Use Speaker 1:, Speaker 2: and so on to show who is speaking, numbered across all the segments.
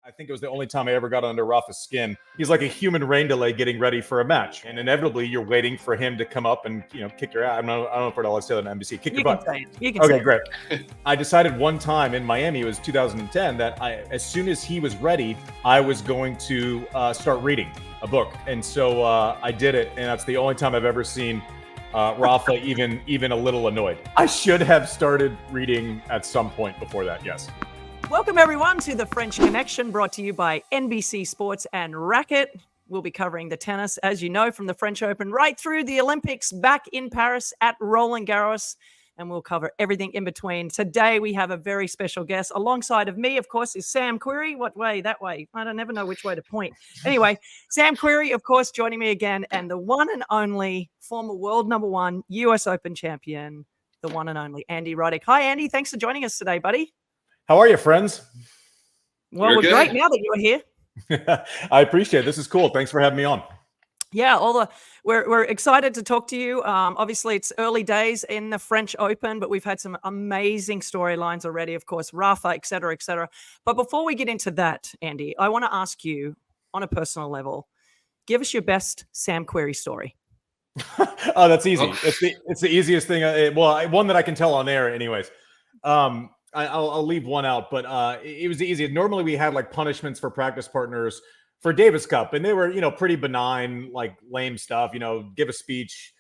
Speaker 1: I think it was the only time I ever got under Rafa's skin. He's like a human rain delay getting ready for a match. And inevitably, you're waiting for him to come up and, kick your ass. I don't know if we're allowed to say that on NBC. Kick your butt.
Speaker 2: You can say it.
Speaker 1: Great. I decided one time in Miami, it was 2010, that as soon as he was ready, I was going to start reading a book. And so I did it. And that's the only time I've ever seen Rafa even a little annoyed. I should have started reading at some point before that, yes.
Speaker 2: Welcome, everyone, to the French Connection, brought to you by NBC Sports and Racket. We'll be covering the tennis, as you know, from the French Open right through the Olympics back in Paris at Roland Garros, and we'll cover everything in between. Today, we have a very special guest. Alongside of me, of course, is Sam Querrey. What way? That way. I don't never know which way to point. Anyway, Sam Querrey, of course, joining me again, and the one and only former world number one US Open champion, the one and only Andy Roddick. Hi, Andy. Thanks for joining us today, buddy.
Speaker 1: How are you, friends?
Speaker 2: Well, we're great now that you're here.
Speaker 1: I appreciate it. This is cool. Thanks for having me on.
Speaker 2: Yeah, we're excited to talk to you. Obviously, it's early days in the French Open, but we've had some amazing storylines already, of course, Rafa, et cetera, et cetera. But before we get into that, Andy, I want to ask you on a personal level, give us your best Sam Querrey story.
Speaker 1: Oh, that's easy. It's the easiest thing. One that I can tell on air anyways. I'll leave one out, but it was easy. Normally we had like punishments for practice partners for Davis Cup, and they were, pretty benign, like lame stuff, give a speech,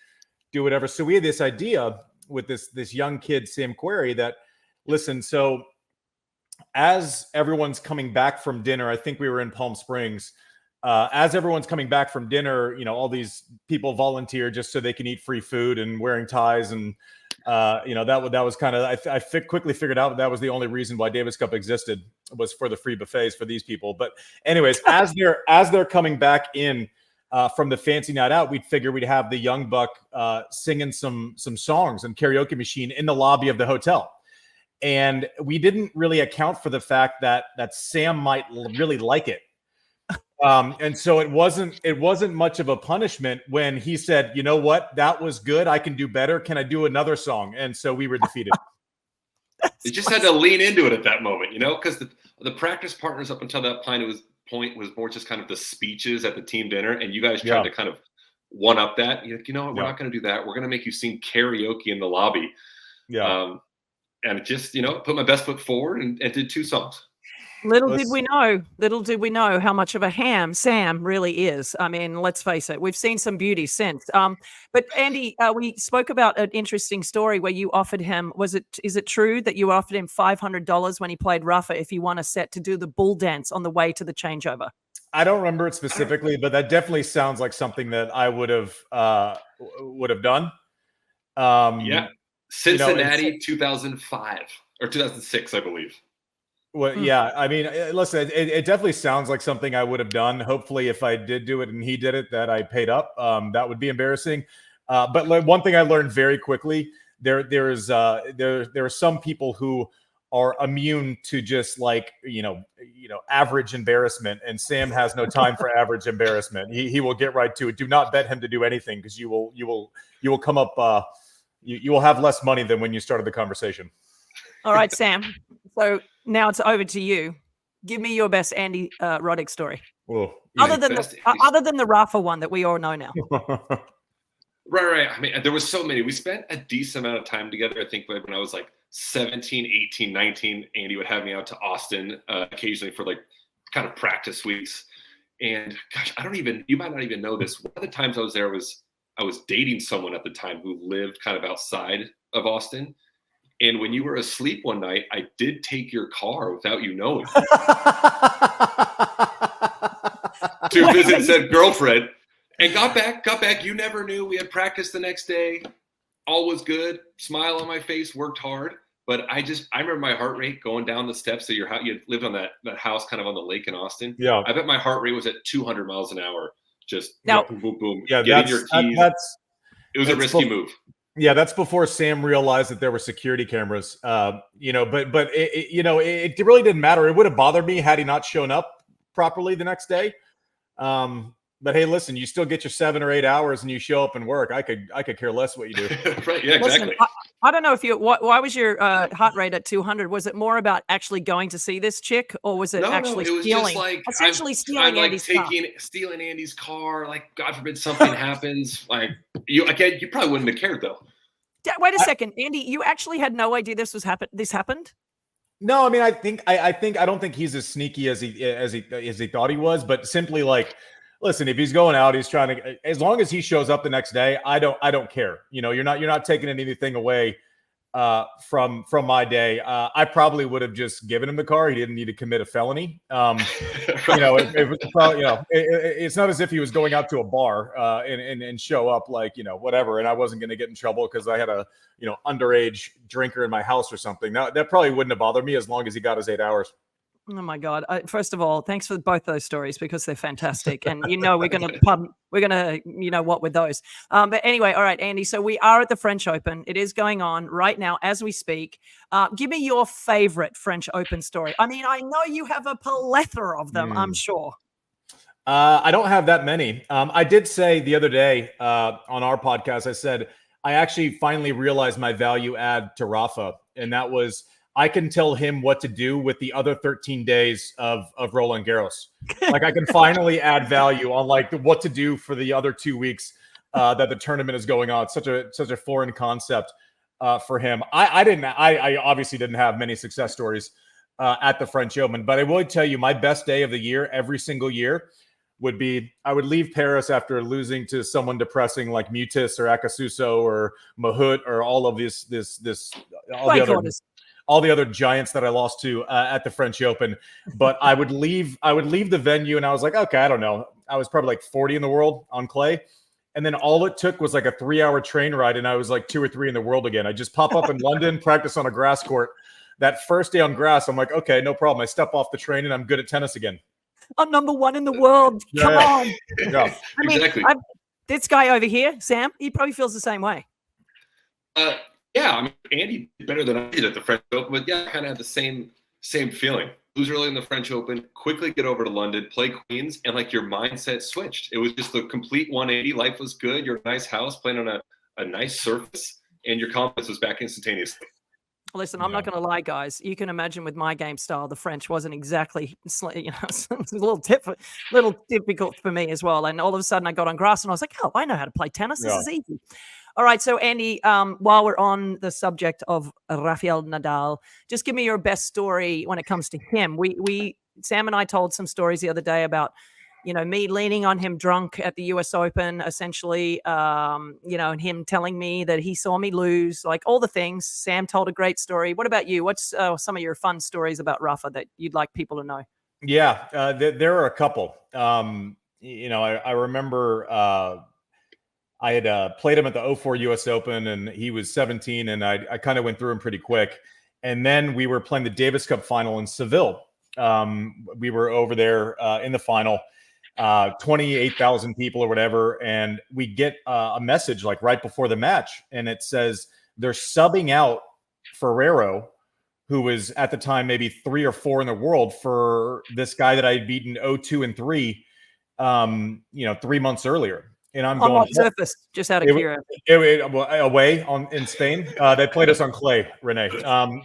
Speaker 1: do whatever. So we had this idea with this young kid, Sam Querrey, that, listen, so as everyone's coming back from dinner, I think we were in Palm Springs, as everyone's coming back from dinner, all these people volunteer just so they can eat free food and wearing ties, and that was kind of, I quickly figured out that was the only reason why Davis Cup existed, was for the free buffets for these people. But anyways, as they're coming back in from the fancy night out, we'd figure we'd have the young buck singing some songs and karaoke machine in the lobby of the hotel. And we didn't really account for the fact that Sam might really like it. And so it wasn't much of a punishment when he said, you know what, that was good. I can do better. Can I do another song? And so we were defeated.
Speaker 3: They just had to lean into it at that moment, because the practice partners up until that point was more just kind of the speeches at the team dinner. And you guys tried to kind of one up that. You're like, you know what, we're not going to do that. We're going to make you sing karaoke in the lobby. Yeah. And it just, put my best foot forward and did two songs. Little
Speaker 2: did we know how much of a ham Sam really is. I mean, let's face it, we've seen some beauty since. But Andy, we spoke about an interesting story where you offered him, is it true that you offered him $500 when he played Rafa if he won a set to do the bull dance on the way to the changeover?
Speaker 1: I don't remember it specifically, but that definitely sounds like something that I would have done.
Speaker 3: Yeah. Cincinnati, 2005 or 2006, I believe.
Speaker 1: Well, yeah, I mean, listen, it definitely sounds like something I would have done. Hopefully, if I did do it and he did it, that I paid up. That would be embarrassing. But one thing I learned very quickly, there are some people who are immune to just like, average embarrassment. And Sam has no time for average embarrassment. He will get right to it. Do not bet him to do anything, because you will come up, you will have less money than when you started the conversation.
Speaker 2: All right, Sam. So now it's over to you. Give me your best Andy Roddick story.
Speaker 1: Well,
Speaker 2: other than the Rafa one that we all know now.
Speaker 3: Right. I mean, there was so many. We spent a decent amount of time together. I think when I was like 17, 18, 19, Andy would have me out to Austin occasionally for like kind of practice weeks. And gosh, you might not even know this. One of the times I was there I was dating someone at the time who lived kind of outside of Austin. And when you were asleep one night, I did take your car without you knowing to visit said girlfriend, and got back. You never knew. We had practice the next day. All was good. Smile on my face. Worked hard. But I remember my heart rate going down the steps of your house. You lived on that house kind of on the lake in Austin.
Speaker 1: Yeah.
Speaker 3: I bet my heart rate was at 200 miles an hour. Just boom, boom, boom.
Speaker 1: Yeah,
Speaker 3: getting your keys. It was a risky move.
Speaker 1: Yeah, that's before Sam realized that there were security cameras. But it really didn't matter. It would have bothered me had he not shown up properly the next day. But hey, listen, you still get your 7 or 8 hours and you show up and work. I could care less what you do.
Speaker 3: Right? Yeah, exactly.
Speaker 2: Listen, I don't know if you. Why was your heart rate at 200? Was it more about actually going to see this chick, or was it actually
Speaker 3: it was
Speaker 2: stealing?
Speaker 3: just like
Speaker 2: Essentially stealing
Speaker 3: I'm
Speaker 2: Andy's car.
Speaker 3: stealing Andy's car. Like, God forbid something happens. Like, you probably wouldn't have cared though.
Speaker 2: Wait a second, Andy. You actually had no idea this happened?
Speaker 1: No, I mean, I don't think he's as sneaky as he thought he was, but simply like, listen, if he's going out, he's trying to, as long as he shows up the next day, I don't care. You know, you're not taking anything away from my day. I probably would have just given him the car. He didn't need to commit a felony. You know, it's not as if he was going out to a bar and show up like, you know, whatever, and I wasn't going to get in trouble because I had a, you know, underage drinker in my house or something. Now, that probably wouldn't have bothered me as long as he got his 8 hours.
Speaker 2: Oh my God! First of all, thanks for both those stories because they're fantastic, and you know we're gonna you know what with those. But anyway, all right, Andy. So we are at the French Open. It is going on right now as we speak. Give me your favorite French Open story. I mean, I know you have a plethora of them. I'm sure.
Speaker 1: I don't have that many. I did say the other day on our podcast, I said I actually finally realized my value add to Rafa, and that was, I can tell him what to do with the other 13 days of Roland Garros. Like, I can finally add value on like what to do for the other 2 weeks that the tournament is going on. It's such a foreign concept for him. I obviously didn't have many success stories at the French Open, but I will tell you my best day of the year every single year would be, I would leave Paris after losing to someone depressing like Mutis or Akasuso or Mahut or all of all the other giants that I lost to at the French Open. But I would leave the venue and I was like, okay, I don't know. I was probably like 40 in the world on clay. And then all it took was like a 3-hour train ride. And I was like 2 or 3 in the world again. I just pop up in London, practice on a grass court. That first day on grass, I'm like, okay, no problem. I step off the train and I'm good at tennis again.
Speaker 2: I'm number 1 in the world. Come on.
Speaker 1: Yeah.
Speaker 2: I mean,
Speaker 3: exactly.
Speaker 2: This guy over here, Sam, he probably feels the same way.
Speaker 3: Yeah, I mean, Andy did better than I did at the French Open, but yeah, I kind of had the same feeling. Lose early in the French Open, quickly get over to London, play Queens, and like your mindset switched. It was just the complete 180. Life was good. You're a nice house, playing on a nice surface, and your confidence was back instantaneously.
Speaker 2: Listen, I'm not going to lie, guys. You can imagine with my game style, the French wasn't exactly, you know, it's a little difficult for me as well. And all of a sudden I got on grass and I was like, oh, I know how to play tennis. This is easy. All right. So, Andy, while we're on the subject of Rafael Nadal, just give me your best story when it comes to him. Sam and I told some stories the other day about, you know, me leaning on him drunk at the US Open, essentially, you know, and him telling me that he saw me lose, like all the things. Sam told a great story. What about you? What's some of your fun stories about Rafa that you'd like people to know?
Speaker 1: Yeah, there are a couple. You know, I remember I had played him at the 04 US Open and he was 17 and I kind of went through him pretty quick. And then we were playing the Davis Cup final in Seville. We were over there in the final, 28,000 people or whatever. And we get a message like right before the match. And it says they're subbing out Ferrero, who was at the time maybe 3 or 4 in the world, for this guy that I had beaten 0-2 and 3, you know, 3 months earlier. And I'm
Speaker 2: on
Speaker 1: going
Speaker 2: what surface, just out of curiosity.
Speaker 1: Away in Spain. They played us on clay, Rennae.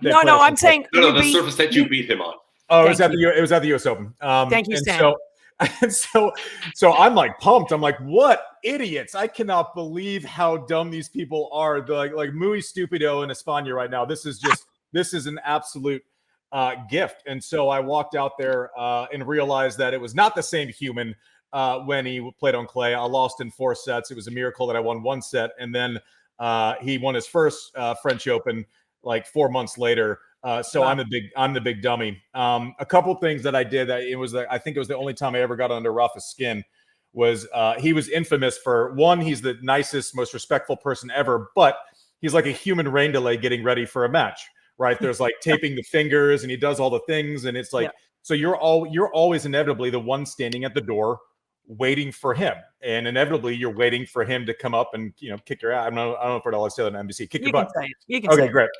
Speaker 2: No, I'm saying
Speaker 3: the surface that you beat him on.
Speaker 1: Oh, it was at the US Open.
Speaker 2: Thank you, Sam.
Speaker 1: So I'm like pumped. I'm like, what idiots! I cannot believe how dumb these people are. They're like muy stupido in España right now. This is an absolute gift. And so I walked out there and realized that it was not the same human. When he played on clay, I lost in 4 sets. It was a miracle that I won 1 set, and then he won his first French Open like 4 months later. So wow. I'm the big dummy. A couple things that I did that I think it was the only time I ever got under Rafa's skin was he was infamous for, one, he's the nicest, most respectful person ever, but he's like a human rain delay getting ready for a match, right? There's like taping the fingers and he does all the things, and it's like, so you're always inevitably the one standing at the door waiting for him, and inevitably you're waiting for him to come up and, you know, kick your ass. I don't know if I'll say that on NBC. Kick your butt.
Speaker 2: You can say it.
Speaker 1: Great.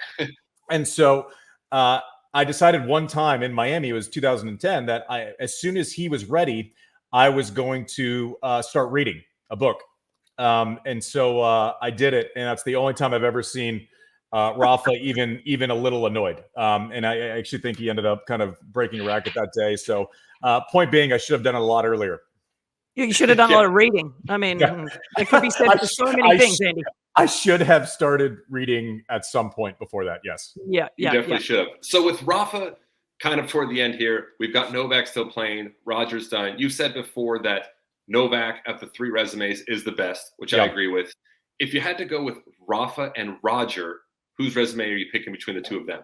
Speaker 1: And so I decided one time in Miami, it was 2010, that as soon as he was ready, I was going to start reading a book. And so I did it, and that's the only time I've ever seen Rafa even a little annoyed. And I actually think he ended up kind of breaking a racket that day. So point being, I should have done it a lot earlier.
Speaker 2: You should have done a lot of reading. I mean, it could be said for so many things, Andy.
Speaker 1: I should have started reading at some point before that. Yes.
Speaker 2: Yeah.
Speaker 3: You definitely should have. So with Rafa kind of toward the end here, we've got Novak still playing. Roger's done. You said before that Novak at the 3 resumes is the best, which I agree with. If you had to go with Rafa and Roger, whose resume are you picking between the 2 of them?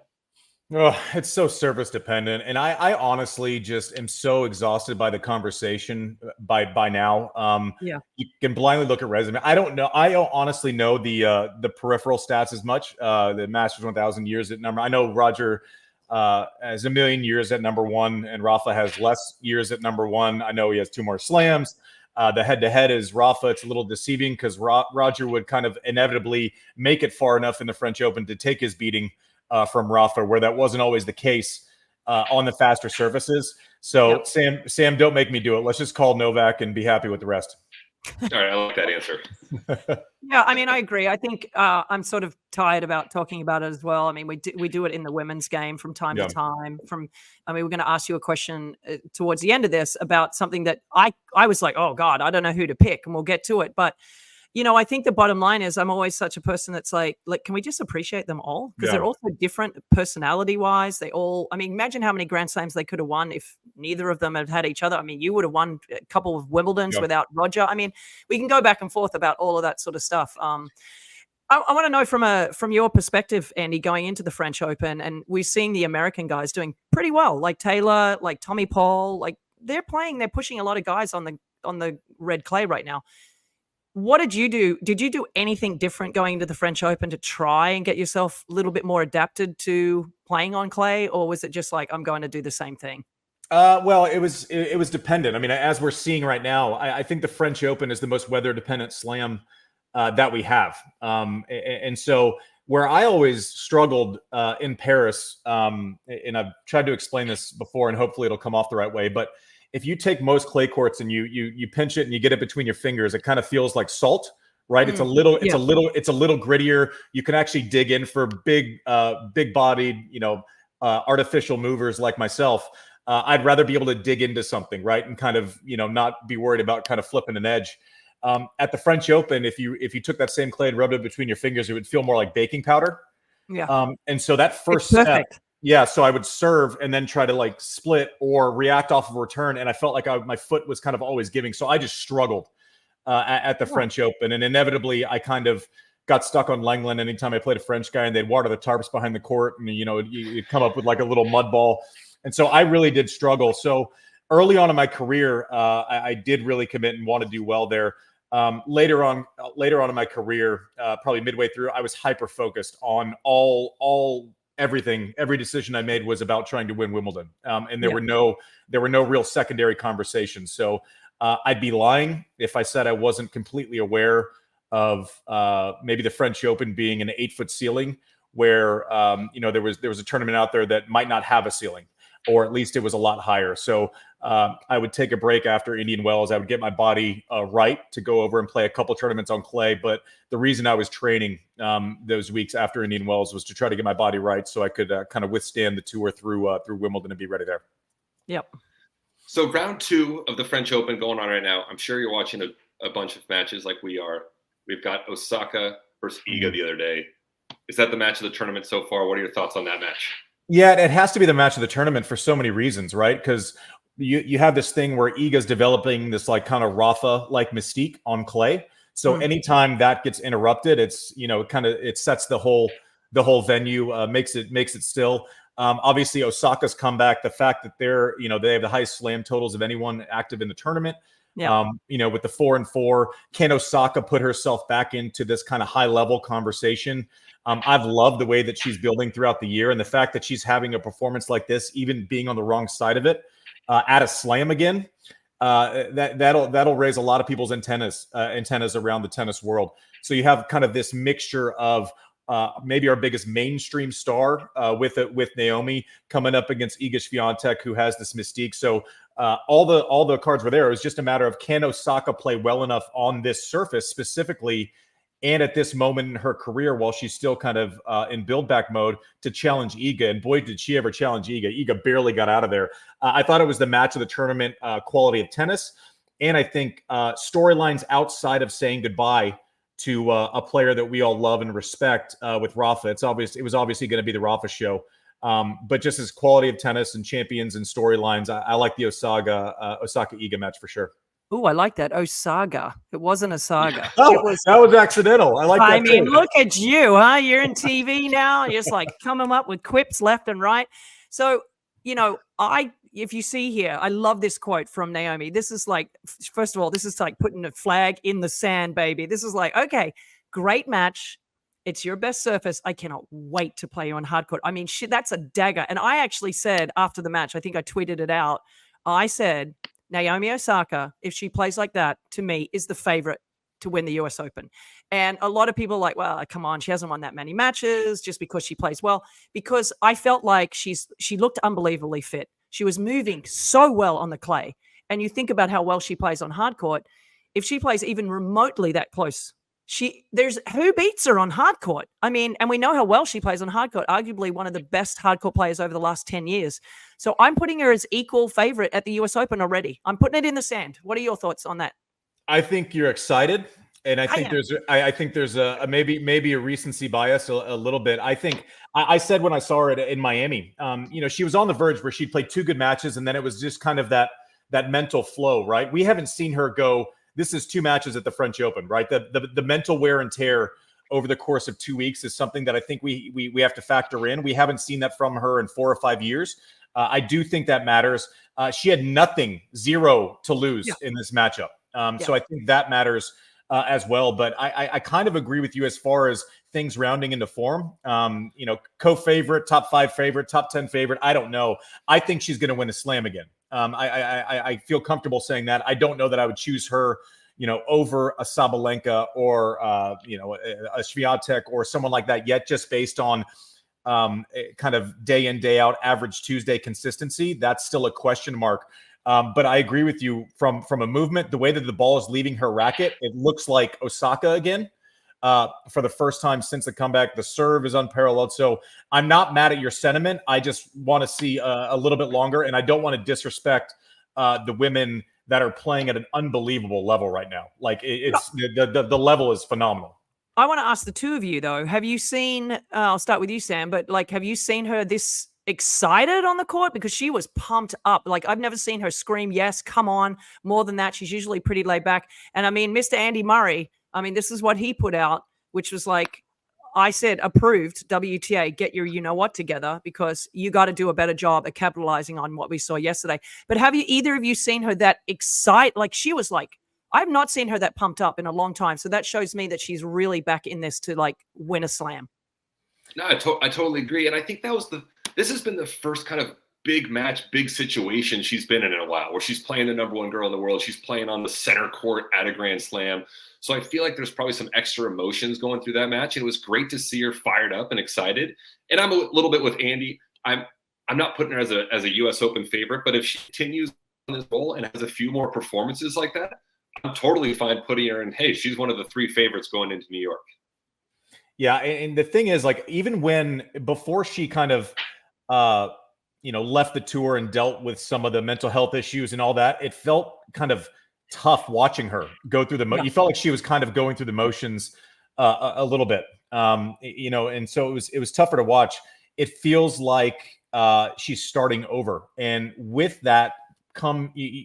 Speaker 1: Oh, it's so service dependent, and I honestly just am so exhausted by the conversation by now. You can blindly look at resume. I don't know. I don't honestly know the peripheral stats as much. The Masters 1000 years at number. I know Roger has 1 million years at number 1, and Rafa has less years at number 1. I know he has 2 more slams. The head-to-head is Rafa. It's a little deceiving because Roger would kind of inevitably make it far enough in the French Open to take his beating from Rafa, where that wasn't always the case on the faster surfaces. So Sam, don't make me do it. Let's just call Novak and be happy with the rest.
Speaker 3: All right, I like that answer.
Speaker 2: Yeah, I mean, I agree. I think I'm sort of tired about talking about it as well. I mean, we do it in the women's game from time to time. We're going to ask you a question towards the end of this about something that I was like, oh God, I don't know who to pick, and we'll get to it. But I think the bottom line is I'm always such a person that's like, can we just appreciate them all? Because they're all so different personality-wise. Imagine how many Grand Slams they could have won if neither of them had had each other. I mean, you would have won a couple of Wimbledons without Roger. I mean, we can go back and forth about all of that sort of stuff. I want to know from your perspective, Andy, going into the French Open, and we're seeing the American guys doing pretty well, like Taylor, like Tommy Paul, like they're pushing a lot of guys on the red clay right now. What did you do? Did you do anything different going into the French Open to try and get yourself a little bit more adapted to playing on clay? Or was it just like, I'm going to do the same thing?
Speaker 1: Well, it was dependent. I mean, as we're seeing right now, I think the French Open is the most weather dependent slam that we have. And so where I always struggled in Paris, and I've tried to explain this before and hopefully it'll come off the right way, but if you take most clay courts and you pinch it and you get it between your fingers, it kind of feels like salt, right? It's a little grittier. You can actually dig in for big bodied, artificial movers like myself. I'd rather be able to dig into something, right? And kind of, not be worried about kind of flipping an edge. At the French Open, if you took that same clay and rubbed it between your fingers, it would feel more like baking powder.
Speaker 2: Yeah.
Speaker 1: And so that first step, so I would serve and then try to like split or react off of a return. And I felt like my foot was kind of always giving. So I just struggled at the French Open. And inevitably, I kind of got stuck on Lenglen anytime I played a French guy, and they'd water the tarps behind the court. And, you'd come up with like a little mud ball. And so I really did struggle. So early on in my career, I did really commit and want to do well there. Later on in my career, probably midway through, I was hyper focused on everything. Every decision I made was about trying to win Wimbledon. And there were no real secondary conversations. So I'd be lying if I said I wasn't completely aware of maybe the French Open being an 8-foot ceiling where, there was a tournament out there that might not have a ceiling, or at least it was a lot higher. So I would take a break after Indian Wells. I would get my body right to go over and play a couple tournaments on clay. But the reason I was training those weeks after Indian Wells was to try to get my body right so I could kind of withstand the tour through Wimbledon and be ready there.
Speaker 2: Yep.
Speaker 3: So round 2 of the French Open going on right now. I'm sure you're watching a bunch of matches like we are. We've got Osaka versus Iga the other day. Is that the match of the tournament so far? What are your thoughts on that match?
Speaker 1: Yeah, it has to be the match of the tournament for so many reasons, right? Because you have this thing where Iga's developing this like kind of Rafa-like mystique on clay. So anytime that gets interrupted, it's it sets the whole venue, makes it still. Obviously, Osaka's comeback, the fact that they have the highest slam totals of anyone active in the tournament. Yeah. With the 4-4, can Osaka put herself back into this kind of high level conversation? I've loved the way that she's building throughout the year, and the fact that she's having a performance like this, even being on the wrong side of it, at a slam again, that'll raise a lot of people's antennas around the tennis world. So you have kind of this mixture of maybe our biggest mainstream star with Naomi coming up against Iga Swiatek, who has this mystique. So all the cards were there. It was just a matter of, can Osaka play well enough on this surface specifically and at this moment in her career, while she's still kind of in build back mode, to challenge Iga. And boy, did she ever challenge Iga. Iga barely got out of there. I thought it was the match of the tournament, quality of tennis. And I think storylines outside of saying goodbye to a player that we all love and respect with Rafa. It was obviously going to be the Rafa show. But just as quality of tennis and champions and storylines, I like the Osaka Iga match for sure.
Speaker 2: Oh, I like that. Osaka. It wasn't a saga.
Speaker 1: Oh, that was accidental. I like that.
Speaker 2: I mean, look at you, huh? You're in TV now. You're just like coming up with quips left and right. So, if you see here, I love this quote from Naomi. This is like, first of all, this is like putting a flag in the sand, baby. This is like, okay, great match. It's your best surface. I cannot wait to play you on hard court. I mean, shit, that's a dagger. And I actually said after the match, I think I tweeted it out. I said, Naomi Osaka, if she plays like that, to me, is the favorite to win the US Open. And a lot of people are like, well, come on, she hasn't won that many matches just because she plays well. Because I felt like she looked unbelievably fit. She was moving so well on the clay. And you think about how well she plays on hard court. If she plays even remotely that close, who beats her on hard court? I mean, and we know how well she plays on hard court, arguably one of the best hard court players over the last 10 years. So I'm putting her as equal favorite at the US Open already. I'm putting it in the sand. What are your thoughts on that?
Speaker 1: I think you're excited. And I think there's a maybe a recency bias a little bit. I think I said when I saw her in Miami, she was on the verge where she'd played 2 good matches. And then it was just kind of that mental flow, right? We haven't seen her go, this is 2 matches at the French Open, right? The mental wear and tear over the course of 2 weeks is something that I think we have to factor in. We haven't seen that from her in 4 or 5 years. I do think that matters. She had 0 to lose in this matchup. So I think that matters as well. But I kind of agree with you as far as things rounding into form. Co-favorite, top 5 favorite, top 10 favorite. I don't know. I think she's going to win a slam again. I feel comfortable saying that. I don't know that I would choose her, over a Sabalenka or, a Swiatek or someone like that yet, just based on kind of day in, day out, average Tuesday consistency. That's still a question mark. But I agree with you from a movement, the way that the ball is leaving her racket, it looks like Osaka again. For the first time since the comeback. The serve is unparalleled. So I'm not mad at your sentiment. I just want to see a little bit longer, and I don't want to disrespect the women that are playing at an unbelievable level right now. Like it's the level is phenomenal.
Speaker 2: I want to ask the two of you though. Have you seen? I'll start with you, Sam. But have you seen her this excited on the court? Because she was pumped up. Like I've never seen her scream, "Yes, come on!" More than that, she's usually pretty laid back. And I mean, Mr. Andy Murray. I mean, this is what he put out, which was like, I said, approved, WTA, get your you-know-what together because you got to do a better job at capitalizing on what we saw yesterday. But have you, either of you, seen her that excited? Like, she was like, I've not seen her that pumped up in a long time. So that shows me that she's really back in this to, like, win a slam.
Speaker 3: No, I totally agree. And I think this has been the first kind of big match, big situation she's been in a while, where she's playing the #1 girl in the world. She's playing on the center court at a Grand Slam. So I feel like there's probably some extra emotions going through that match. And it was great to see her fired up and excited. And I'm a little bit with Andy. I'm not putting her as a US Open favorite, but if she continues on this role and has a few more performances like that, I'm totally fine putting her in, hey, she's one of the 3 favorites going into New York.
Speaker 1: Yeah. And the thing is, like, even before she kind of, left the tour and dealt with some of the mental health issues and all that, it felt kind of tough watching her go through you felt like she was kind of going through the motions a little bit, and so it was tougher to watch. It feels like she's starting over, and with that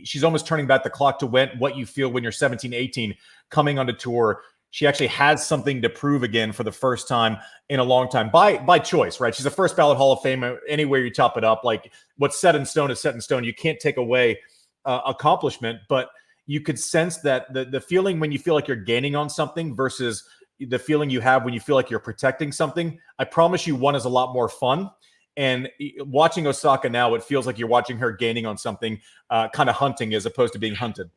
Speaker 1: she's almost turning back the clock to what you feel when you're 17, 18 coming onto tour. She actually has something to prove again for the first time in a long time by choice, right? She's a first ballot Hall of Famer anywhere you chop it up. Like, what's set in stone is set in stone. You can't take away accomplishment, but you could sense that the feeling when you feel like you're gaining on something versus the feeling you have when you feel like you're protecting something. I promise you, one is a lot more fun. And watching Osaka now, it feels like you're watching her gaining on something, kind of hunting as opposed to being hunted.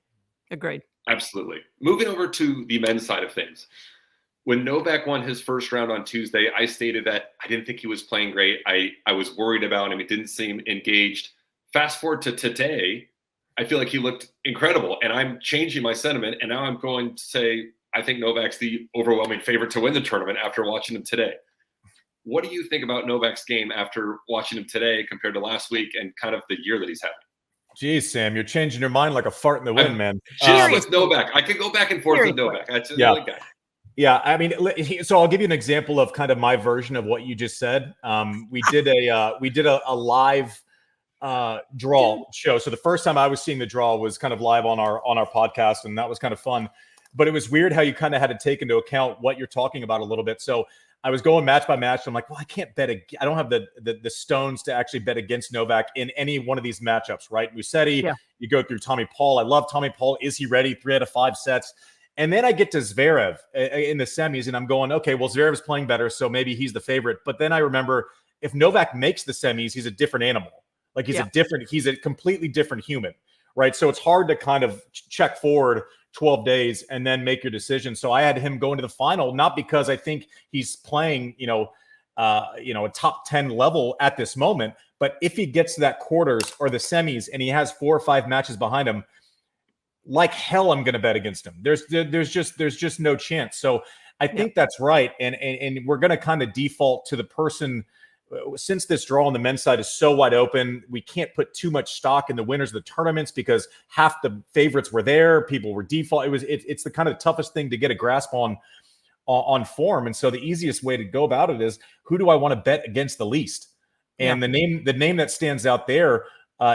Speaker 2: Agreed.
Speaker 3: Absolutely. Moving over to the men's side of things. When Novak won his first round on Tuesday, I stated that I didn't think he was playing great. I was worried about him. He didn't seem engaged. Fast forward to today, I feel like he looked incredible, and I'm changing my sentiment. And now I'm going to say I think Novak's the overwhelming favorite to win the tournament after watching him today. What do you think about Novak's game after watching him today compared to last week and kind of the year that he's having?
Speaker 1: Geez, Sam, you're changing your mind like a fart in the wind, man.
Speaker 3: Just with Novak. I could go back and forth with Novak. That's a really guy.
Speaker 1: Yeah, I mean, so I'll give you an example of kind of my version of what you just said. We did a live draw show. So the first time I was seeing the draw was kind of live on our podcast, and that was kind of fun. But it was weird how you kind of had to take into account what you're talking about a little bit. So I was going match by match. I'm like, well, I can't bet. I don't have the stones to actually bet against Novak in any one of these matchups, right? Musetti, you go through Tommy Paul. I love Tommy Paul. Is he ready? 3 out of 5 sets. And then I get to Zverev in the semis, and I'm going, okay, well, Zverev is playing better, so maybe he's the favorite. But then I remember, if Novak makes the semis, he's a different animal. Like he's a completely different human, right? So it's hard to kind of check forward 12 days and then make your decision. So I had him go into the final, not because I think he's playing, a top 10 level at this moment, but if he gets to that quarters or the semis and he has 4 or 5 matches behind him, like hell, I'm going to bet against him. There's just no chance. So I think that's right. And we're going to kind of default to the person. Since this draw on the men's side is so wide open, we can't put too much stock in the winners of the tournaments because half the favorites were there. People were default. It's the kind of toughest thing to get a grasp on form. And so the easiest way to go about it is, who do I want to bet against the least? And the name that stands out there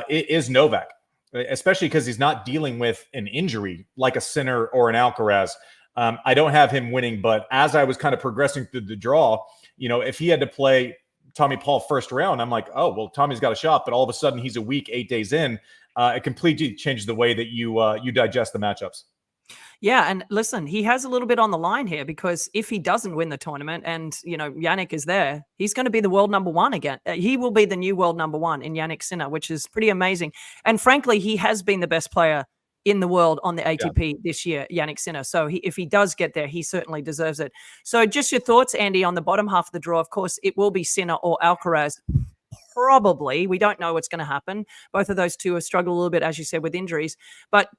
Speaker 1: is Novak, especially because he's not dealing with an injury like a Sinner or an Alcaraz. I don't have him winning, but as I was kind of progressing through the draw, if he had to play Tommy Paul first round, I'm like, oh, well, Tommy's got a shot, but all of a sudden he's a week, 8 days in. It completely changes the way that you digest the matchups.
Speaker 2: Yeah, and listen, he has a little bit on the line here, because if he doesn't win the tournament and, Jannik is there, he's going to be the world number 1 again. He will be the new world number 1 in Jannik Sinner, which is pretty amazing. And frankly, he has been the best player in the world on the ATP this year, Jannik Sinner. So if he does get there, he certainly deserves it. So just your thoughts, Andy, on the bottom half of the draw. Of course, it will be Sinner or Alcaraz. Probably. We don't know what's going to happen. Both of those two have struggled a little bit, as you said, with injuries. But,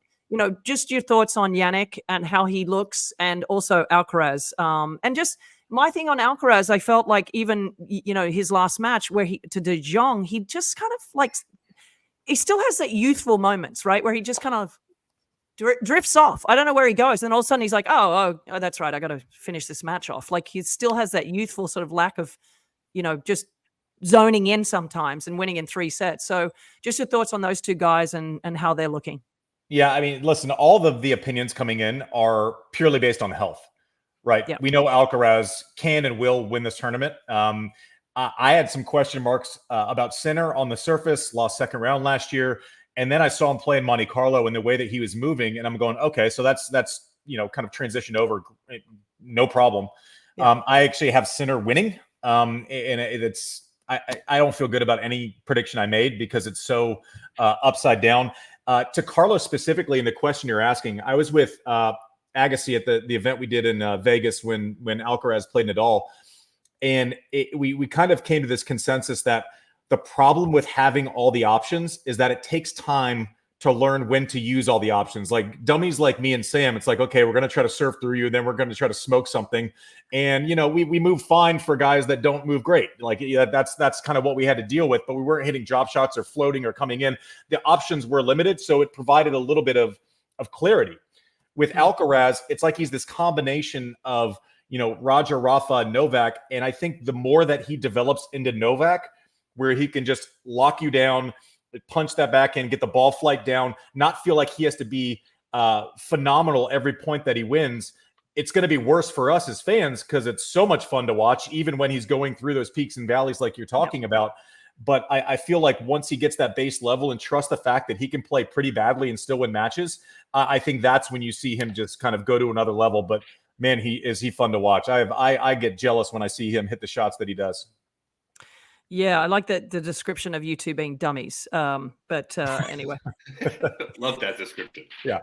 Speaker 2: just your thoughts on Jannik and how he looks, and also Alcaraz. And just my thing on Alcaraz, I felt like even, his last match where to De Jong, he just kind of like, he still has that youthful moments, right? Where he just kind of drifts off. I don't know where he goes. And all of a sudden he's like, oh, that's right. I got to finish this match off. Like, he still has that youthful sort of lack of, just zoning in sometimes and winning in 3 sets. So just your thoughts on those two guys and how they're looking.
Speaker 1: Yeah. I mean, listen, all of the opinions coming in are purely based on health, right?
Speaker 2: Yep.
Speaker 1: We know Alcaraz can and will win this tournament. I had some question marks about Sinner on the surface, lost second round last year. And then I saw him play in Monte Carlo and the way that he was moving. And I'm going, okay, so that's kind of transitioned over. No problem. Yeah. I actually have Sinner winning. And I don't feel good about any prediction I made because it's so upside down. To Carlos specifically, in the question you're asking, I was with Agassi at the event we did in Vegas when Alcaraz played Nadal. And we kind of came to this consensus that the problem with having all the options is that it takes time to learn when to use all the options. Like dummies like me and Sam, it's like, okay, we're going to try to surf through you, then we're going to try to smoke something. And, we move fine for guys that don't move great. Like that's kind of what we had to deal with, but we weren't hitting drop shots or floating or coming in. The options were limited, so it provided a little bit of clarity. With Alcaraz, it's like he's this combination of, Roger, Rafa, Novak. And I think the more that he develops into Novak, where he can just lock you down, punch that back in, get the ball flight down, not feel like he has to be phenomenal every point that he wins, it's going to be worse for us as fans because it's so much fun to watch, even when he's going through those peaks and valleys like you're talking about. But I feel like once he gets that base level and trust the fact that he can play pretty badly and still win matches, I think that's when you see him just kind of go to another level. But man, is he fun to watch. I get jealous when I see him hit the shots that he does.
Speaker 2: Yeah, I like the description of you two being dummies. But anyway.
Speaker 3: Love that description.
Speaker 2: Yeah.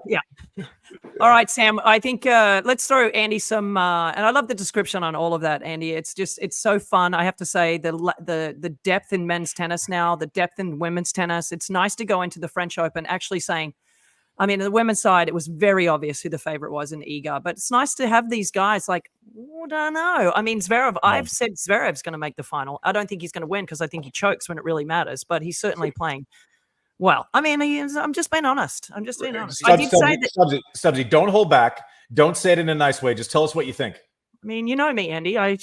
Speaker 2: All right, Sam, I think let's throw Andy some, and I love the description on all of that, Andy. It's so fun. I have to say the depth in men's tennis now, the depth in women's tennis. It's nice to go into the French Open actually saying, I mean, on the women's side, it was very obvious who the favorite was in Iga, but it's nice to have these guys like, I don't know. I mean, Zverev, I've said Zverev's going to make the final. I don't think he's going to win because I think he chokes when it really matters, but he's certainly playing well. I mean, I'm just being honest. I did say that.
Speaker 1: Stubbsy, don't hold back. Don't say it in a nice way. Just tell us what you think.
Speaker 2: I mean, you know me, Andy. I'm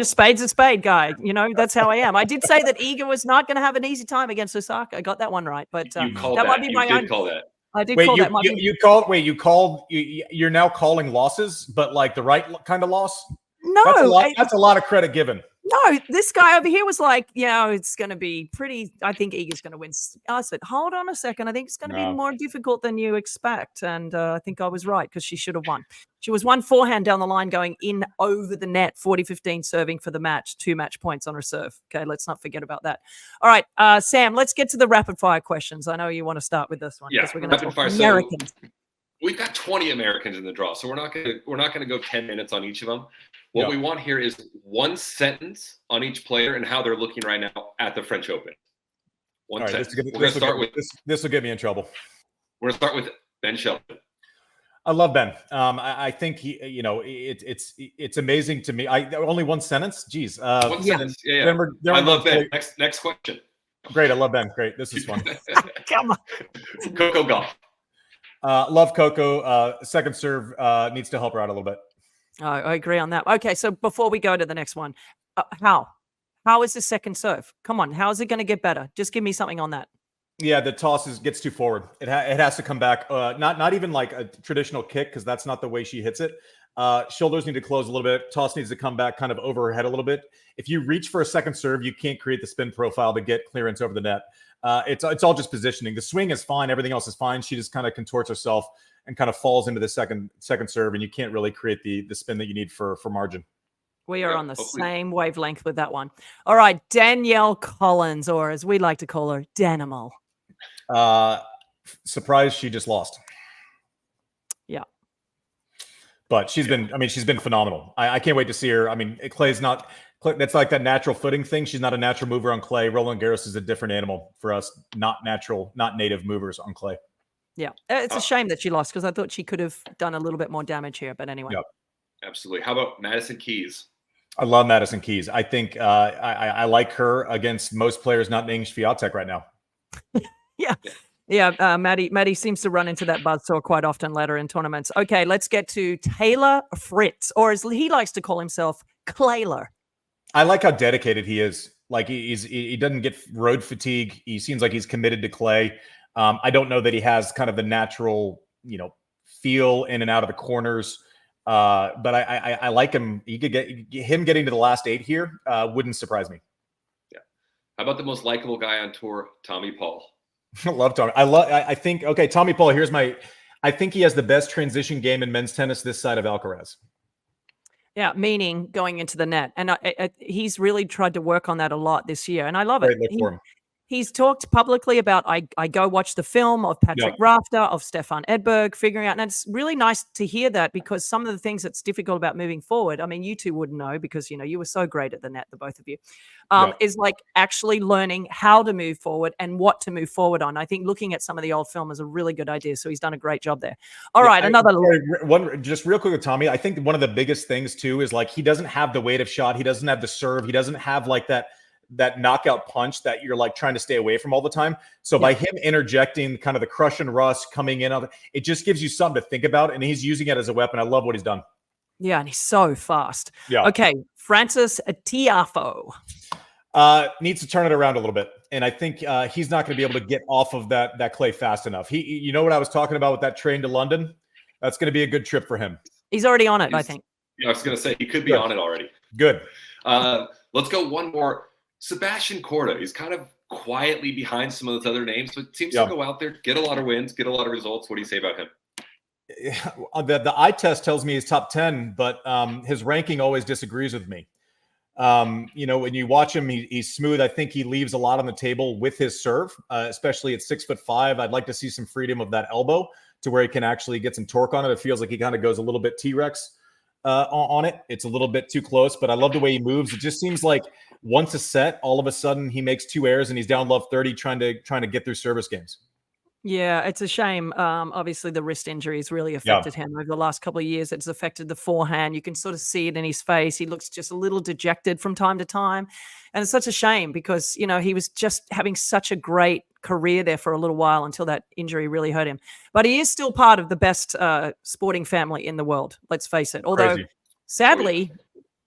Speaker 2: a spade's a spade guy. You know, that's how I am. I did say that Iga was not going to have an easy time against Osaka. I got that one right, but
Speaker 3: you called
Speaker 2: that
Speaker 3: that.
Speaker 2: Might be my own.
Speaker 3: Call that.
Speaker 2: I did call that.
Speaker 1: You're now calling losses, but like the right kind of loss?
Speaker 2: No.
Speaker 1: That's a lot of credit given.
Speaker 2: No, this guy over here was like, it's going to be pretty. I think Iga's going to win. I said, hold on a second. I think it's going to be more difficult than you expect. And I think I was right because she should have won. She was one forehand down the line going in over the net, 40-15 serving for the match, 2 match points on her serve. Okay, let's not forget about that. All right, Sam, let's get to the rapid fire questions. I know you want to start with this one.
Speaker 3: Yeah,
Speaker 2: we're going to talk
Speaker 3: fire.
Speaker 2: Americans.
Speaker 3: So we've got 20 Americans in the draw, so we're not gonna go 10 minutes on each of them. What we want here is one sentence on each player and how they're looking right now at the French Open. One sentence.
Speaker 1: This will get me in trouble.
Speaker 3: We're gonna start with Ben Shelton.
Speaker 1: I love Ben. I think it's amazing to me. Only one sentence. Jeez.
Speaker 3: One sentence. Yeah. I love Ben. Next question.
Speaker 1: Great. I love Ben. Great. This is fun.
Speaker 2: Come on.
Speaker 3: Coco Gauff.
Speaker 1: Love Coco. Second serve needs to help her out a little bit.
Speaker 2: I agree on that. Okay, so before we go to the next one, how is the second serve? Come on, how is it going to get better? Just give me something on that.
Speaker 1: Yeah, the toss gets too forward. It has to come back. Not even like a traditional kick because that's not the way she hits it. Shoulders need to close a little bit. Toss needs to come back kind of over her head a little bit. If you reach for a second serve, you can't create the spin profile to get clearance over the net. It's all just positioning. The swing is fine. Everything else is fine. She just kind of contorts herself and kind of falls into the second serve, and you can't really create the spin that you need for margin.
Speaker 2: We are on the same wavelength with that one. All right, Danielle Collins, or as we like to call her, Danimal.
Speaker 1: Surprised she just lost.
Speaker 2: Yeah.
Speaker 1: But she's been phenomenal. I can't wait to see her. I mean, Clay's not – that's like that natural footing thing. She's not a natural mover on clay. Roland Garros is a different animal for us, not native movers on clay.
Speaker 2: Yeah. It's a shame that she lost because I thought she could have done a little bit more damage here. But anyway.
Speaker 1: Yep.
Speaker 3: Absolutely. How about Madison Keys?
Speaker 1: I love Madison Keys. I think I like her against most players not named Swiatek right now.
Speaker 2: Yeah. Maddie seems to run into that buzzsaw quite often later in tournaments. Okay, let's get to Taylor Fritz, or as he likes to call himself, Clayler.
Speaker 1: I like how dedicated he is. Like he doesn't get road fatigue. He seems like he's committed to clay. I don't know that he has kind of the natural, feel in and out of the corners. But I like him. You could get him getting to the last 8 here. Wouldn't surprise me.
Speaker 3: Yeah. How about the most likable guy on tour, Tommy Paul?
Speaker 1: I love Tommy. I think, okay, Tommy Paul, I think he has the best transition game in men's tennis this side of Alcaraz.
Speaker 2: Yeah, meaning going into the net. And he's really tried to work on that a lot this year. And I love it.
Speaker 1: Great look for him.
Speaker 2: He's talked publicly about, I go watch the film of Patrick Rafter, of Stefan Edberg, figuring out. And it's really nice to hear that because some of the things that's difficult about moving forward, I mean, you two wouldn't know because, you were so great at the net, the both of you, is like actually learning how to move forward and what to move forward on. I think looking at some of the old film is a really good idea. So he's done a great job there. All right, another
Speaker 1: one, just real quick with Tommy. I think one of the biggest things too is like he doesn't have the weight of shot. He doesn't have the serve. He doesn't have like that knockout punch that you're like trying to stay away from all the time. So by him interjecting kind of the crush and rust coming in, it just gives you something to think about. And he's using it as a weapon. I love what he's done.
Speaker 2: Yeah. And he's so fast.
Speaker 1: Yeah.
Speaker 2: Okay. Francis Tiafoe.
Speaker 1: Needs to turn it around a little bit. And I think he's not going to be able to get off of that clay fast enough. You know what I was talking about with that train to London? That's going to be a good trip for him.
Speaker 2: He's already on it, I think.
Speaker 3: Yeah, I was going to say he could be on it already.
Speaker 1: Good.
Speaker 3: Let's go one more. Sebastian Korda. He's kind of quietly behind some of those other names, but seems to go out there, get a lot of wins, get a lot of results. What do you say about him?
Speaker 1: The eye test tells me he's top 10, but his ranking always disagrees with me. When you watch him, he's smooth. I think he leaves a lot on the table with his serve, especially at 6'5". I'd like to see some freedom of that elbow to where he can actually get some torque on it. It feels like he kind of goes a little bit T-Rex on it. It's a little bit too close, but I love the way he moves. It just seems like once a set, all of a sudden he makes 2 errors and he's down love 30 trying to get through service games.
Speaker 2: Yeah, it's a shame. Obviously, the wrist injuries really affected him over the last couple of years. It's affected the forehand. You can sort of see it in his face. He looks just a little dejected from time to time. And it's such a shame because, he was just having such a great career there for a little while until that injury really hurt him. But he is still part of the best sporting family in the world, let's face it. Although,
Speaker 1: Crazy.
Speaker 2: sadly,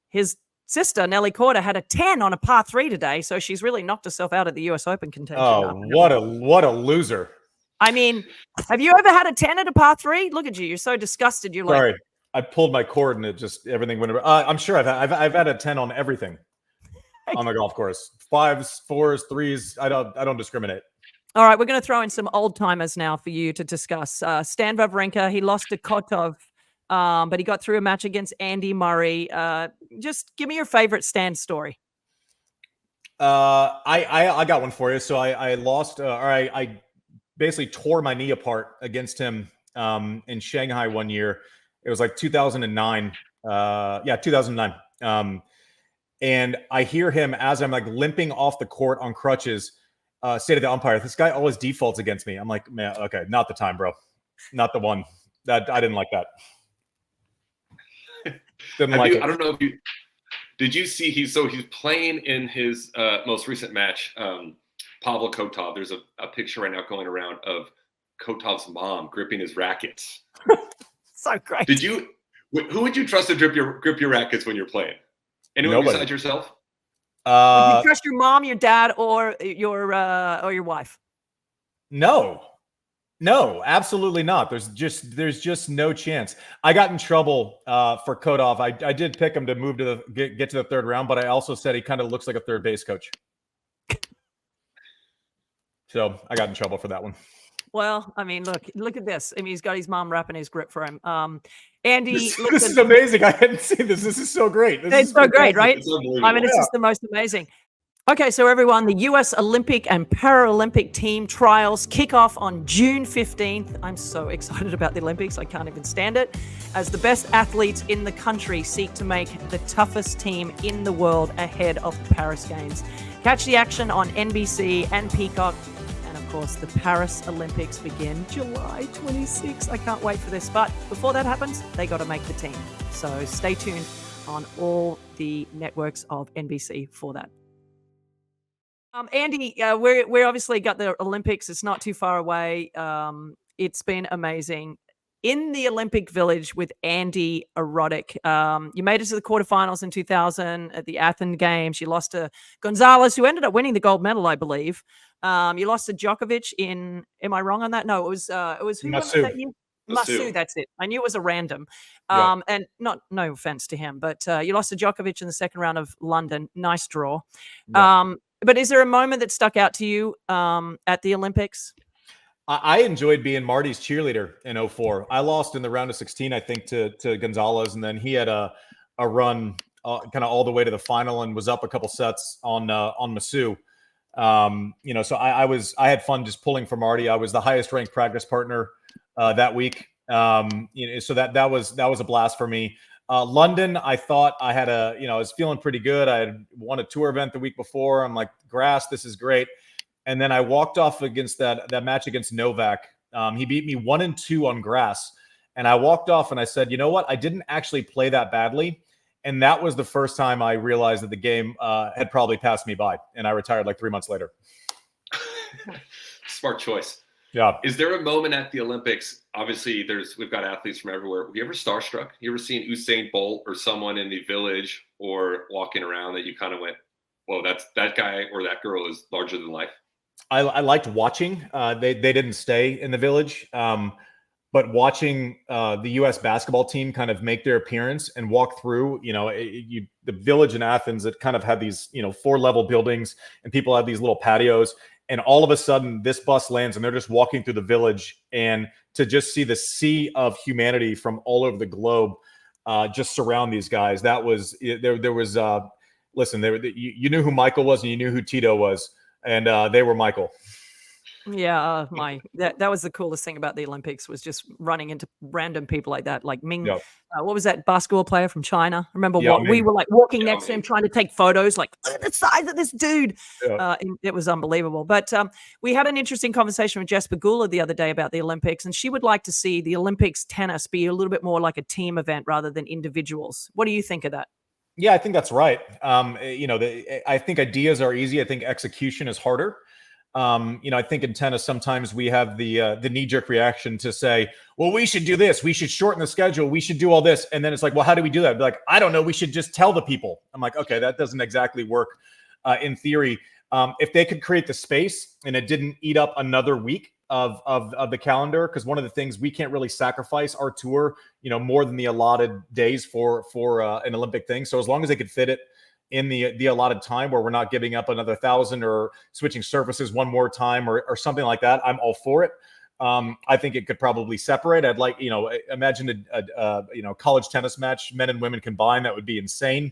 Speaker 2: his sister, Nelly Korda, had a 10 on a par 3 today. So she's really knocked herself out of the US Open contention.
Speaker 1: Oh, what a loser.
Speaker 2: I mean, have you ever had a 10 at a par 3? Look at you. You're so disgusted. You're
Speaker 1: Sorry.
Speaker 2: like,
Speaker 1: I pulled my cord and it just everything went. I'm sure I've had a 10 on everything on the golf course. 5s, 4s, 3s. I don't discriminate.
Speaker 2: All right, we're going to throw in some old timers now for you to discuss. Stan Wawrinka, he lost to Kotov, but he got through a match against Andy Murray. Just give me your favorite Stan story.
Speaker 1: I got one for you. So I lost, or I basically tore my knee apart against him in Shanghai one year. It was like 2009. 2009. And I hear him as I'm like limping off the court on crutches, say to the umpire, "This guy always defaults against me." I'm like, man, okay, not the time, bro. Not the one. That I didn't like that. Didn't like it.
Speaker 3: I don't know if you did you see he's playing in his most recent match, Pavel Kotov. There's a picture right now going around of Kotov's mom gripping his rackets.
Speaker 2: So great.
Speaker 3: Who would you trust to grip your rackets when you're playing? Anyone besides yourself?
Speaker 2: Would you trust your mom, your dad, or your wife?
Speaker 1: No, absolutely not. There's just no chance. I got in trouble for Kotov. I did pick him to move to get to the third round, but I also said he kind of looks like a third base coach. So I got in trouble for that one.
Speaker 2: Well, I mean, look at this. I mean, he's got his mom wrapping his grip for him. Andy,
Speaker 1: this is amazing. I hadn't seen this. This is so great.
Speaker 2: It's so great, right? I mean, it's just the most amazing. Okay, so everyone, the U.S. Olympic and Paralympic team trials kick off on June 15th. I'm so excited about the Olympics. I can't even stand it. As the best athletes in the country seek to make the toughest team in the world ahead of the Paris Games. Catch the action on NBC and Peacock. Of course, the Paris Olympics begin July 26th. I can't wait for this. But before that happens, they got to make the team. So stay tuned on all the networks of NBC for that. Andy, we're obviously got the Olympics. It's not too far away. It's been amazing. In the Olympic Village with Andy Roddick, you made it to the quarterfinals in 2000 at the Athens Games. You lost to Gonzalez, who ended up winning the gold medal, I believe. You lost to Djokovic in. Am I wrong on that? No, it was who won it that year? Masu, that's it. I knew it was a random. And no offense to him, but you lost to Djokovic in the second round of London. Nice draw. Yeah. But is there a moment that stuck out to you at the Olympics?
Speaker 1: I enjoyed being Marty's cheerleader in 2004. I lost in the round of 16, I think, to Gonzalez, and then he had a run kind of all the way to the final and was up a couple sets on Masu. So I had fun just pulling for Marty. I was the highest ranked practice partner that week. So that was a blast for me. London, I thought I had I was feeling pretty good. I had won a tour event the week before. I'm like, grass, this is great. And then I walked off against that match against Novak. He beat me 1-2 on grass. And I walked off and I said, you know what? I didn't actually play that badly. And that was the first time I realized that the game had probably passed me by. And I retired like 3 months later.
Speaker 3: Smart choice.
Speaker 1: Yeah.
Speaker 3: Is there a moment at the Olympics? Obviously, we've got athletes from everywhere. Have you ever starstruck? You ever seen Usain Bolt or someone in the village or walking around that you kind of went, whoa, that guy or that girl is larger than life?
Speaker 1: I liked watching. They didn't stay in the village, but watching the U.S. basketball team kind of make their appearance and walk through, the village in Athens, it kind of had these, 4-level buildings and people had these little patios. And all of a sudden this bus lands and they're just walking through the village, and to just see the sea of humanity from all over the globe just surround these guys. That was there was listen, you knew who Michael was and you knew who Tito was. And they were Michael.
Speaker 2: Yeah, that was the coolest thing about the Olympics, was just running into random people like that. Like Ming,
Speaker 1: Yep.
Speaker 2: what was that basketball player from China? Remember
Speaker 1: Yao
Speaker 2: what we
Speaker 1: Ming.
Speaker 2: were like walking
Speaker 3: Yao
Speaker 2: next to him,
Speaker 3: Ming.
Speaker 2: trying to take photos. Like, look at the size of this dude.
Speaker 1: Yeah.
Speaker 2: It was unbelievable. But we had an interesting conversation with Jess Pegula the other day about the Olympics, and she would like to see the Olympics tennis be a little bit more like a team event rather than individuals. What do you think of that?
Speaker 1: Yeah, I think that's right. I think ideas are easy. I think execution is harder. I think in tennis sometimes we have the knee-jerk reaction to say, well, we should do this, we should shorten the schedule, we should do all this, and then it's like, well, how do we do that? I'd be like, I don't know, we should just tell the people. I'm like, okay, that doesn't exactly work in theory. If they could create the space and it didn't eat up another week of the calendar, because one of the things, we can't really sacrifice our tour, more than the allotted days for an Olympic thing. So as long as they could fit it in the allotted time, where we're not giving up another 1,000 or switching surfaces one more time or something like that, I'm all for it. I think it could probably separate. I'd like, imagine a college tennis match, men and women combined. That would be insane.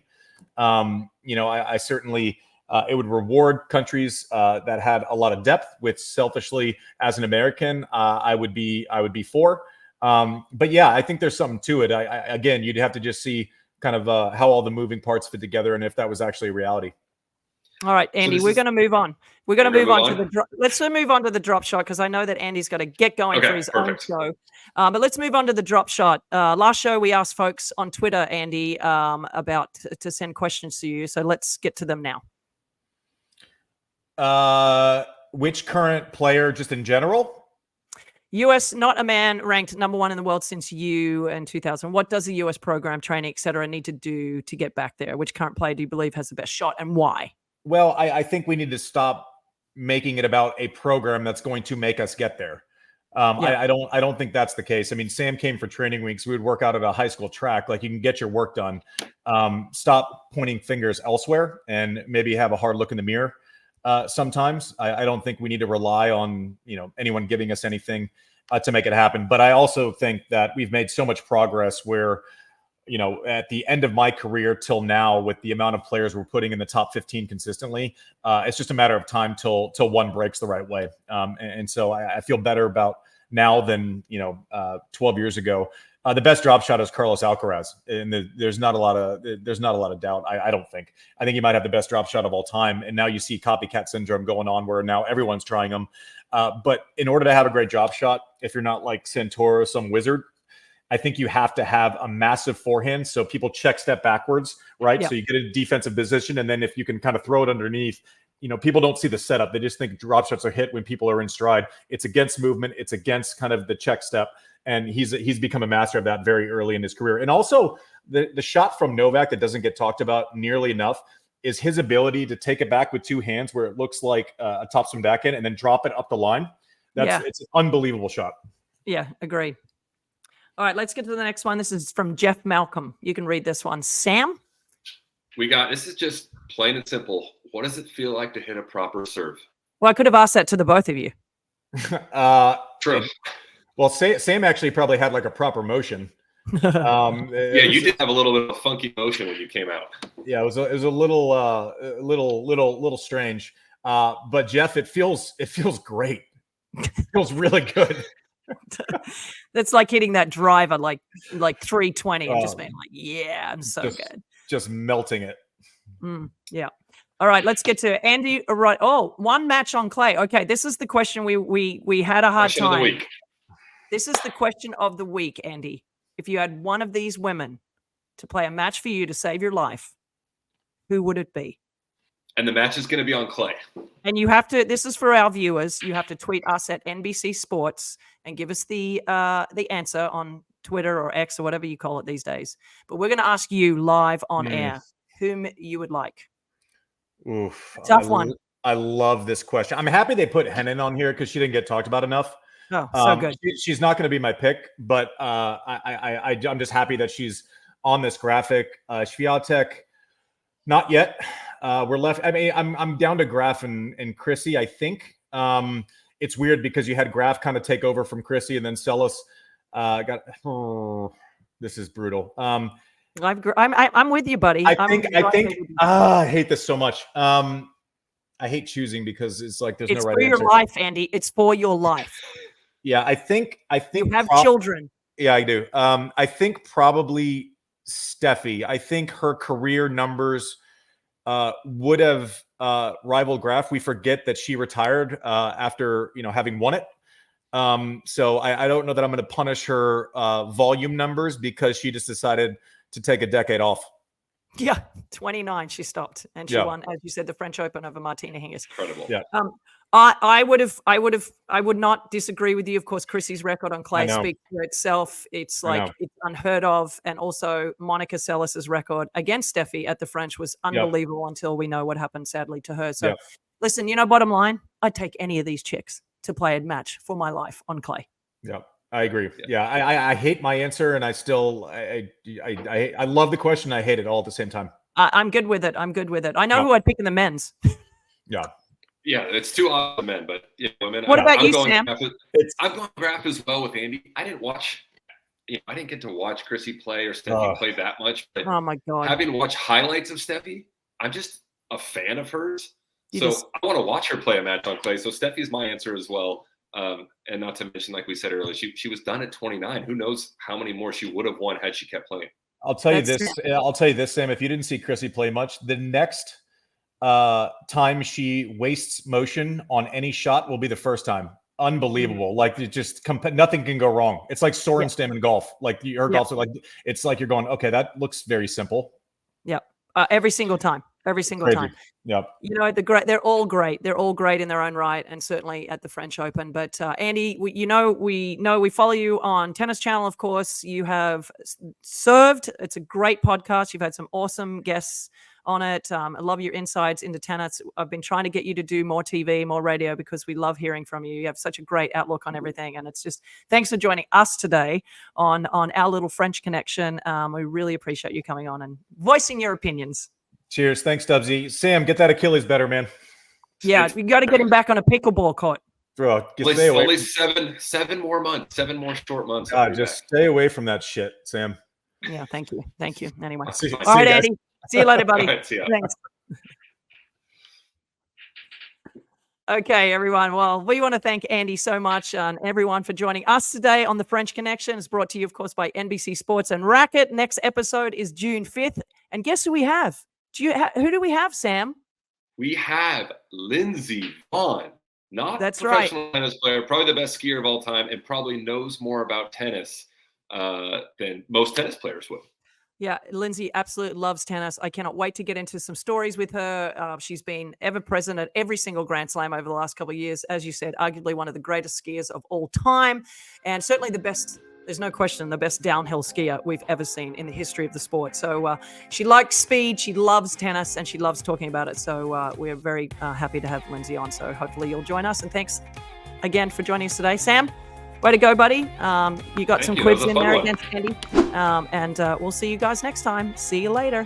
Speaker 1: I certainly, it would reward countries that had a lot of depth, which selfishly, as an American, I would be for. But yeah, I think there's something to it. Again, you'd have to just see kind of how all the moving parts fit together and if that was actually a reality.
Speaker 2: All right, Andy, we're going to move on. We're going to move on to let's move on to the drop shot, because I know that Andy's got to get going for his own show. But let's move on to the drop shot. Last show, we asked folks on Twitter, Andy, about to send questions to you. So let's get to them now.
Speaker 1: Which current player, just in general?
Speaker 2: US, not a man, ranked #1 in the world since you in 2000. What does the US program, training, et cetera, need to do to get back there? Which current player do you believe has the best shot, and why?
Speaker 1: Well, I think we need to stop making it about a program that's going to make us get there. I don't think that's the case. I mean, Sam came for training weeks. We would work out at a high school track. Like, you can get your work done. Stop pointing fingers elsewhere and maybe have a hard look in the mirror. Sometimes I don't think we need to rely on, anyone giving us anything to make it happen. But I also think that we've made so much progress where, at the end of my career till now, with the amount of players we're putting in the top 15 consistently, it's just a matter of time till one breaks the right way. And so I feel better about now than 12 years ago. The best drop shot is Carlos Alcaraz, and there's not a lot of doubt. I don't think. I think he might have the best drop shot of all time. And now you see copycat syndrome going on, where now everyone's trying them. But in order to have a great drop shot, if you're not like Santoro, some wizard, I think you have to have a massive forehand, so people check step backwards, right? Yep. So you get a defensive position, and then if you can kind of throw it underneath, people don't see the setup. They just think drop shots are hit when people are in stride. It's against movement. It's against kind of the check step. And he's become a master of that very early in his career. And also the shot from Novak that doesn't get talked about nearly enough is his ability to take it back with two hands, where it looks like a topspin backhand, and then drop it up the line. It's an unbelievable shot.
Speaker 2: Yeah, agreed. All right, let's get to the next one. This is from Jeff Malcolm. You can read this one. Sam?
Speaker 3: This is just plain and simple. What does it feel like to hit a proper serve?
Speaker 2: Well, I could have asked that to the both of you.
Speaker 3: True.
Speaker 1: Well, Sam actually probably had like a proper motion.
Speaker 3: You did have a little bit of a funky motion when you came out.
Speaker 1: Yeah, it was a little strange. But Jeff, it feels great. It feels really good.
Speaker 2: That's like hitting that driver like 320 and just being like, yeah, I'm so good.
Speaker 1: Just melting it.
Speaker 2: Yeah. All right, let's get to Andy. Right. Oh, one match on clay. Okay, this is the question we had a hard time.
Speaker 3: Of the week.
Speaker 2: This is the question of the week, Andy. If you had one of these women to play a match for you to save your life, who would it be?
Speaker 3: And the match is going to be on clay.
Speaker 2: And you have to, this is for our viewers, you have to tweet us at NBC Sports and give us the answer on Twitter or X or whatever you call it these days. But we're going to ask you live on air whom you would like.
Speaker 1: Oof.
Speaker 2: Tough one.
Speaker 1: I love this question. I'm happy they put Henin on here because she didn't get talked about enough.
Speaker 2: Oh, so good.
Speaker 1: She's not going to be my pick, but I'm just happy that she's on this graphic. Swiatek, not yet. We're left. I mean, I'm down to Graf and Chrissy, I think. It's weird because you had Graf kind of take over from Chrissy, and then Celis this is brutal. I'm
Speaker 2: with you, buddy.
Speaker 1: I hate this so much. hate choosing because it's like there's
Speaker 2: It's
Speaker 1: no right
Speaker 2: for your
Speaker 1: answer.
Speaker 2: life, Andy. It's for your life.
Speaker 1: Yeah, I think
Speaker 2: You have children.
Speaker 1: Yeah, I do. I think probably Steffi. I think her career numbers would have rivaled Graf. We forget that she retired after having won it. So I don't know that I'm going to punish her volume numbers because she just decided to take a decade off.
Speaker 2: Yeah, 29 she stopped, and she won, as you said, the French Open over Martina Hingis.
Speaker 3: Incredible.
Speaker 1: Yeah.
Speaker 2: I would not disagree with you. Of course, Chrissy's record on clay speaks for itself. It's like it's unheard of, and also Monica Seles' record against Steffi at the French was unbelievable until we know what happened, sadly, to her. So, listen, bottom line, I'd take any of these chicks to play a match for my life on clay.
Speaker 1: Yeah. I agree. Yeah, I hate my answer, and I still I love the question. I hate it all at the same time.
Speaker 2: I'm good with it. I know who I'd pick in the men's.
Speaker 1: Yeah,
Speaker 3: it's too odd men, but women.
Speaker 2: What about you, Sam?
Speaker 3: I'm going Graf as well with Andy. I didn't watch. I didn't get to watch Chrissy play or Steffi play that much. But
Speaker 2: oh my god!
Speaker 3: Having watched highlights of Steffi, I'm just a fan of hers. I want to watch her play a match on clay. So Steffi's my answer as well. And not to mention, like we said earlier, she was done at 29. Who knows how many more she would have won had she kept playing.
Speaker 1: I'll tell you this, Sam. If you didn't see Chrissy play much, the next time she wastes motion on any shot will be the first time. Unbelievable. Like it just nothing can go wrong. It's like Sorenstam in golf. Like her golf's like it's like you're going, okay, that looks very simple.
Speaker 2: Yeah. Every single time. Every single time.
Speaker 1: Yep.
Speaker 2: They're all great. They're all great in their own right, and certainly at the French Open. But Andy, we follow you on Tennis Channel, of course. You have served. It's a great podcast. You've had some awesome guests on it. I love your insights into tennis. I've been trying to get you to do more TV, more radio, because we love hearing from you. You have such a great outlook on everything. And it's just, thanks for joining us today on our little French connection. We really appreciate you coming on and voicing your opinions.
Speaker 1: Cheers. Thanks, Stubbsy. Sam, get that Achilles better, man.
Speaker 2: Yeah, you got to get him back on a pickleball court.
Speaker 1: Bro,
Speaker 3: only 7 more months, 7 more short months.
Speaker 1: God, just stay away from that shit, Sam.
Speaker 2: Yeah, thank you. Anyway.
Speaker 1: All
Speaker 2: right, Andy. See you later, buddy.
Speaker 3: Right, see ya.
Speaker 2: Thanks. Okay, everyone. Well, we want to thank Andy so much and everyone for joining us today on The French Connection. It's brought to you, of course, by NBC Sports and Racket. Next episode is June 5th. And guess who we have? Who do we have, Sam?
Speaker 3: We have Lindsey Vonn.
Speaker 2: That's
Speaker 3: professional tennis player, probably the best skier of all time, and probably knows more about tennis than most tennis players would.
Speaker 2: Yeah, Lindsey absolutely loves tennis. I cannot wait to get into some stories with her. She's been ever present at every single Grand Slam over the last couple of years. As you said, arguably one of the greatest skiers of all time, and certainly the best, there's no question, the best downhill skier we've ever seen in the history of the sport. So she likes speed, she loves tennis, and she loves talking about it. So we're very happy to have Lindsey on. So hopefully you'll join us. And thanks again for joining us today. Sam, way to go, buddy. You got some quids in there against Andy. And we'll see you guys next time. See you later.